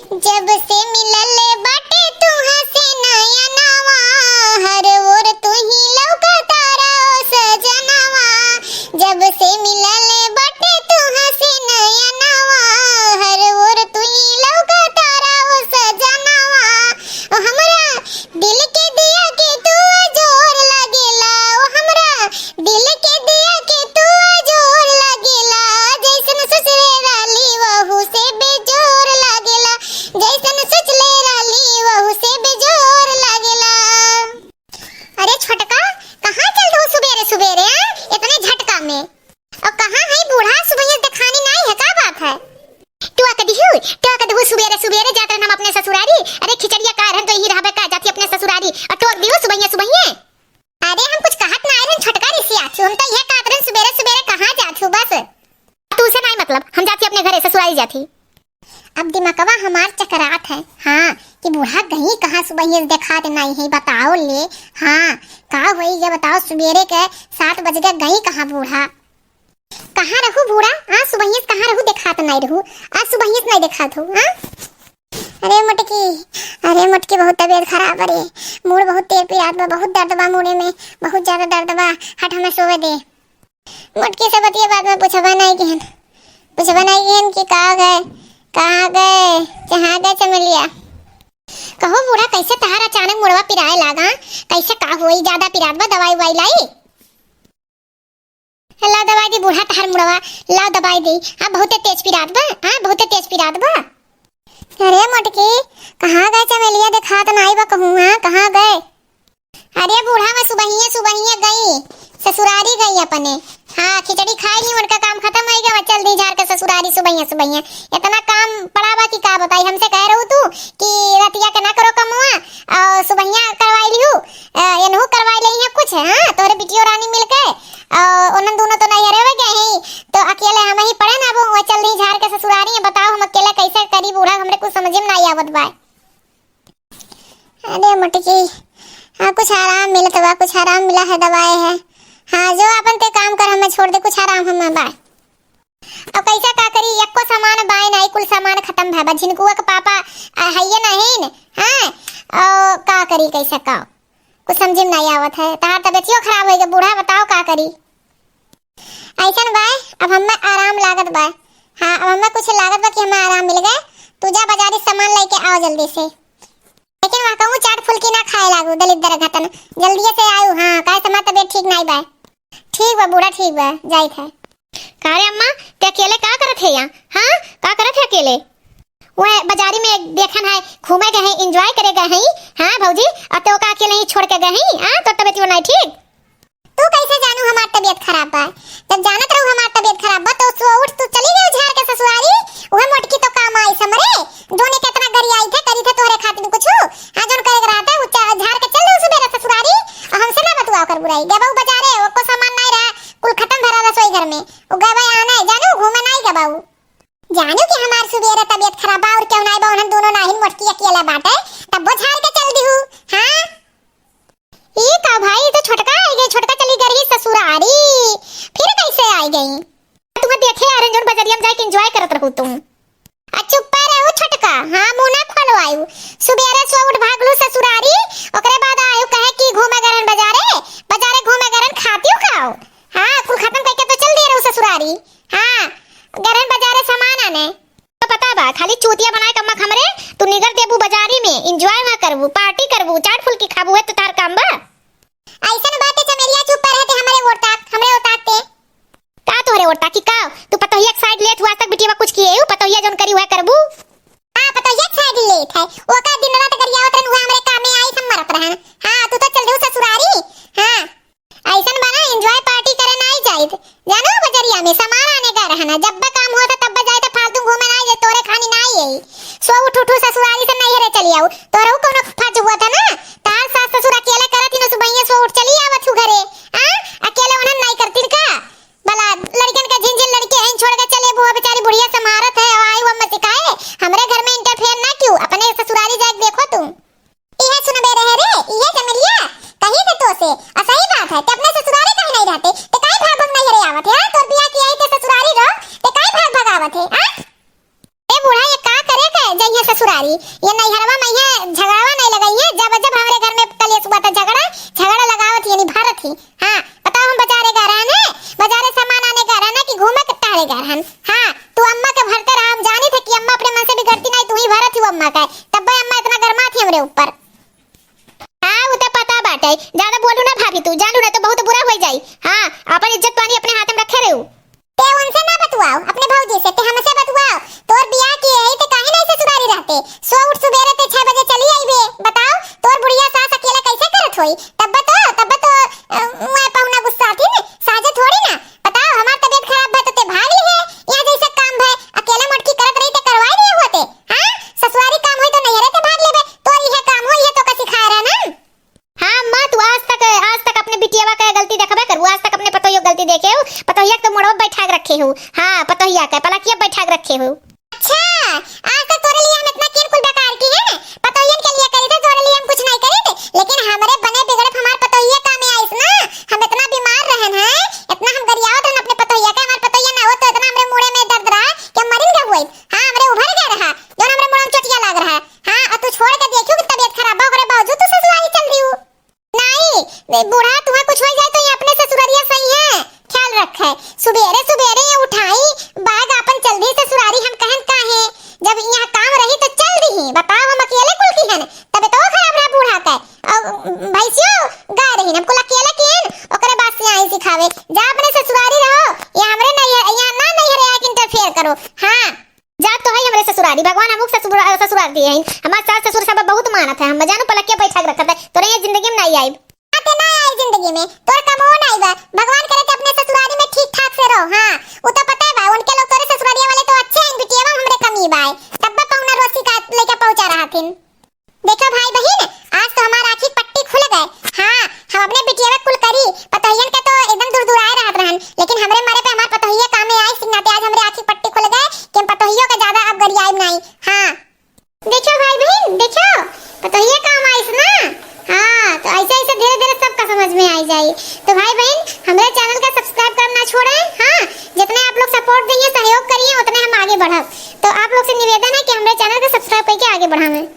जब से मिलले बाटे तू हसे नया नवा, हर ओर तू ही लौका तारा ओ सजनवा। जब से मिलले बाटे तू हसे नया नवा, हर ओर तू ही लौका तारा ओ सजनवा। ओ हमरा दिल के दिया के तू जोर लगेला, ओ हमरा दिल के दिया के तू जोर लगेला। जैसन ससुरे वाली वहू से बेजोर लगेला, जैसन सोचले रहली वहू से बेजोर लागेला। अरे छोटका कहाँ चल दो सुबेरे सुबेरे इतने झटका में? और कहाँ है बूढ़ा सुबह दिखानी नहीं है, क्या बात है? तू आकदी सुबेरे सुबेरे जाते हम अपने ससुरारी। अरे खिचड़िया का रहन तो यही रहबे का जाती अपने ससुरारी और टोक दियो सुबह सुबह। अरे हम कुछ कहत ना आए छोटका रिसिया छु, हम तो यह कहत रहे सुबेरे सुबेरे कहाँ जाथू बस। तू से नहीं मतलब, हम जाती अपने घरे ससुरारी जाती। अब दिमागवा हमार चकरात है हाँ कि बूढ़ा गई कहाँ सुबह देखा नहीं है, बताओ ले। हाँ का हुई ये बताओ, सुबेरे के 7 बज गए, गई कहाँ बूढ़ा? कहाँ रहू बूढ़ा? हाँ सुबह कहाँ रहू देखात नहीं रहू, आज सुबह नहीं देखात हो। हाँ अरे मटकी बहुत तबीयत खराब है, मूड बहुत तेज पियात बा, बहुत दर्द बा मुड़े में, बहुत ज्यादा दर्द बा। हट हमें सोवे दे। मटकी से बतिया बाद में पूछबा नहीं गहन कि कहाँ गए चमेलिया। कहो बूढ़ा कैसे तहार अचानक मुड़वा पिराए लागा, कैसे का होई? ज्यादा पिरात बा, दवाई वाई लाई? ला दवाई दी बूढ़ा तहार मुड़वा, ला दवाई दी। हाँ बहुत तेज पिरात बा। अरे मटकी कहाँ गए चमेलिया, देखा तो नहीं बा कहूँ। हाँ कहाँ गए? अरे बूढ़ा मैं सुबह गई ससुरारी गई अपने। हाँ खिचड़ी खाई नहीं, उनका काम खत्म हो गया, चल दी झाड़ के ससुरारी सुबह। इतना काम पड़ा बा कि का बताई। हमसे कह रहू तू कि रतिया के ना करो कमुआ और सुबह करवाई लिहू, एनहू करवाई लई है कुछ। हाँ तोरे बिटियो रानी मिल के उन दोनों तो नहीं हरे गए हैं, तो अकेले हम ही पड़े ना वो चल दी झाड़ के ससुरारी। बताओ हम अकेले कैसे करी बूढ़ा, हमरे कुछ समझ में नहीं आवत बा। अरे मटकी हाँ कुछ आराम मिलत बा, कुछ आराम मिला है, दवाई है। हाँ जो अपन ते काम कर हमें छोड़ दे, कुछ आराम हमें बा। अब कैसा का करी, एको सामान बाय नहीं, कुल सामान खत्म है बा। झिनकुआ के पापा हइये नहीं न। हाँ का करी, कैसा का कुछ समझ में नहीं आवत है। तहार तबियतियो खराब हो गई बूढ़ा, बताओ का करी। ऐसा बा अब हमें आराम लागत बा। हाँ अब हमें कुछ लागत बा कि हमें आराम मिल गए। तू जा बाजारी सामान लेके आओ जल्दी से, लेकिन वहाँ कहूँ चाट फुल्की ना खाए लागू, दलिद्र घटन जल्दी से आयु। हाँ का समय तबियत ठीक नहीं बा? ठीक बा बूढ़ा, ठीक बा जाइत है। कारे अम्मा ते अकेले का करत है यहाँ? हाँ का करत है अकेले? वो बाजारी में देखन है, घूमे गए हैं, एंजॉय करे गए हैं। हाँ भौजी और तो का अकेले ही छोड़ के गए हैं? हाँ तो तबियत नहीं ठीक? तू कैसे जानू हमार तबियत खराब बा? जब जानत रहू हमार तबियत खराब बा तो उठ तू चली गई झाड़ के ससुरारी। वह मोटकी तो काम आई समरे, दोने कितना गरी आई थे, करी थे तोरे खातिर कुछ। हां जोन करे रहता है झाड़ के चल दो सुबह ससुरारी और हमसे ना बतुआ कर बुराई। गबाऊ बाजारे वो को सामान नहीं रहा, कुल खत्म भरा रसोई घर में। वो गबाई आना है जानू, घूमे नहीं गबाऊ। जानू कि हमार सुबह तबियत खराब बा और क्यों नहीं बा, उन दोनों नहीं मोटकी अकेला बाटे, तब वो झाड़ के चल दी हूं। हां ये का भाई तो छोटका आई गई, छोटका चली गई ससुरारी, फिर कैसे आई गई? तुम्हें देखे यार जोन बाजारिया में जाके एंजॉय करत रहू तुम। चुप रहो छोटका, हां मुंह ना खोलवायू। सुबेरे सो उठ भागलू ससुरारी, ओकरे बाद आयु कहे कि घूमे गरन बाजारे घूमे गरन खातियो खाओ। हां कुल खत्म करके तो चल दे रहू ससुरारी। हां गरन बाजारे सामान आने तो पता बा, खाली चूतिया बनाए कम्मा हमरे तू निगर देबू बाजारी में, एंजॉय ना करबू, पार्टी करबू, चाट फुल्की खाबू, है तो तार काम बा। ऐसन बातें चमेलिया चुप रहते हमरे ओटाक ते का तोरे ओटाक की का तू पतोहिया के साइड लेत हुआ तक बिटिया कुछ किए हु, पतोहिया जोन करी हुआ करबू। हां पतोहिया के साइड लेत है, वो का दिन रात करिया उतरन हुआ हमरे काम में आई सब मरत रहन। हां तू तो चल दे ससुरारी। हां ऐसन बना एंजॉय पार्टी करे नहीं जाइत, जानो बजरिया में सामान आने का रहना, जब बा काम होता तब जाए तो फालतू घूमे नहीं जाए, तोरे खानी नहीं आई। सो उठ ससुरारी से नहीं हरे चली आऊ, तोरे कोनो फज हुआ था ना, तार सास ससुर अकेले करत ही न सुबह सो उठ चली आवत हु घरे। हां अकेले उन्हन नहीं करती का भला, लड़कन का झिनझिन लड़के हैं छोड़ के चले, वो बेचारी बुढ़िया समारत है आई वो मत सिखाए, हमरे घर में इंटरफेयर ना क्यों, अपने ससुरारी जाके देखो तुम। इहे सुनबे रहे रे, इहे चमेलिया कहीं से तो से सही बात है कि अपने ससुरारी कहीं नहीं रहते, ते काई भाग भाग नहीं रे आवत है। तोर बियाह की आई ते ससुरारी रहो, ते काई भाग भाग आवत है। हां ए बूढ़ा ये का करे के जइया ससुरारी ये नैहरवा में ये झगड़ावा नहीं लगाई है। जब जब हमारे घर में कलेश हुआ था झगड़ा लगावत यानी भारत ही। हां बताओ हम बाजारे गए रहन है, बाजारे सामान आने गए रहन कि घूमे के तारे गए रहन। हां तू अम्मा के भरते रहा, हम जानी थे कि अम्मा अपने मन से बिगड़ती नहीं, तू ही भरत ही अम्मा का, तब अम्मा इतना गरमा थी हमरे ऊपर। हां वो तो पता बाटे, ज्यादा बोलू ना भाभी, तू जानू ना तो बहुत बुरा हो जाई। हां अपन इज्जत पानी अपने हाथ में रखे रहू। ते उनसे ना बतवाओ, अपने भौजी से, ते हमसे बतवाओ। तोर बियाह की है ते काहे नहीं ससुरारी रहते? सो उठ सुबेरे ते 6 बजे चली आईबे। बताओ तोर बुढ़िया सास अकेले कैसे करत होई? तब तो मैं पहुना गुस्सा थी ने, साजे थोड़ी ना। बताओ हमार तबीयत खराब है तो ते भाग ली है, यहां जैसे काम है अकेले मटकी करत रही ते करवाई नहीं होते। हां ससुरारी काम होई तो नैहरे ते भाग लेबे, तोर ये काम होई है तो का सिखा रहा ना। हां मां तू आज तक अपने बिटियावा का गलती देखबे करू, आज तक अपने पतोहियो गलती देखे हो, पतोहिया तो मोड़ो बैठा के रखे हो। हां पतोहिया का पलकिया बैठा के रखे हो। अच्छा आज तक तोरे लिए हम इतना किन कुल बेकार की है, पतोहियन के लिए करी थे, तोरे लिए हम कुछ नहीं करी थे। लेकिन हमरे बने बिगड़े हमार पतोहिया काम में आइस ना, हम इतना बीमार रहन है, इतना हम गरियावत रहन अपने पतोहिया का, हमार पतोहिया ना हो तो इतना हमरे मुड़े में दर्द रहा कि हम मरिन गए हुए। हां हमरे उभर गए रहा जो हमरे मुड़ा में चोटिया लग रहा है। हां और तू छोड़ के देखियो कि तबीयत खराब हो करे बावजूद तू ससुरारी चल रही हो। नहीं बूढ़ा तुम्हें कुछ हो जाए तो ये अपने ससुरारिया सही है, ख्याल रख है। सुबेरे सुबेरे ये उठाई बाग अपन चल दी ससुरारी, हम कहन काहे जब यहाँ काम रही तो चल दी। बताओ हम अकेले कुल की हन, तबे तो खराब रहा बूढ़ा का। और भैंसियो गा रही हम कुल अकेले की हन, ओकरे बाद से आई सिखावे जा अपने ससुरारी रहो, ये हमरे नहीं है यहाँ ना नहीं है आके इंटरफेयर करो। हां जा तो है हमरे ससुरारी, भगवान हमको ससुराल दिए हैं। हमार सास ससुर सब बहुत मानत है, हम जानो पलक के बैठा के रखत है, तोरे ये जिंदगी में नहीं आई। आते ना आई जिंदगी में तोर कमो नहीं बा, भगवान करे तो अपने ससुरारी में ठीक ठाक से रहो। हां वो तो पता है बा उनके लोग तोरे ससुरारिया वाले तो अच्छे हैं, बिटियावा हमरे कमी बा तब पौना रोसी का लेके पहुंचा रहा थिन। देखो भाई बहन आज तो हमार आंखी पट्टी खुल गए। हां हम अपने बिटियावा कुल करी, पतोहियन के तो एकदम दूर दूर आए रहत रहन, लेकिन हमरे मरे पे हमार पतोहिया काम में आई सिग्नाते आज हमरे आंखी पट्टी खुल गए कि हम पतोहियों का ज्यादा अब गरियाई नहीं। हां देखो भाई बहन देखो पतोहिया काम आइस ना। हां तो ऐसे ऐसे धीरे धीरे सबका समझ में आ जाए। तो भाई बहन हमारे चैनल का सब्सक्राइब करना छोड़ें। हां जितने आप लोग सपोर्ट देंगे सहयोग करिए उतने हम आगे बढ़ब। तो आप लोग से निवेदन है कि हमारे चैनल को सब्सक्राइब करके आगे बढ़ाएं।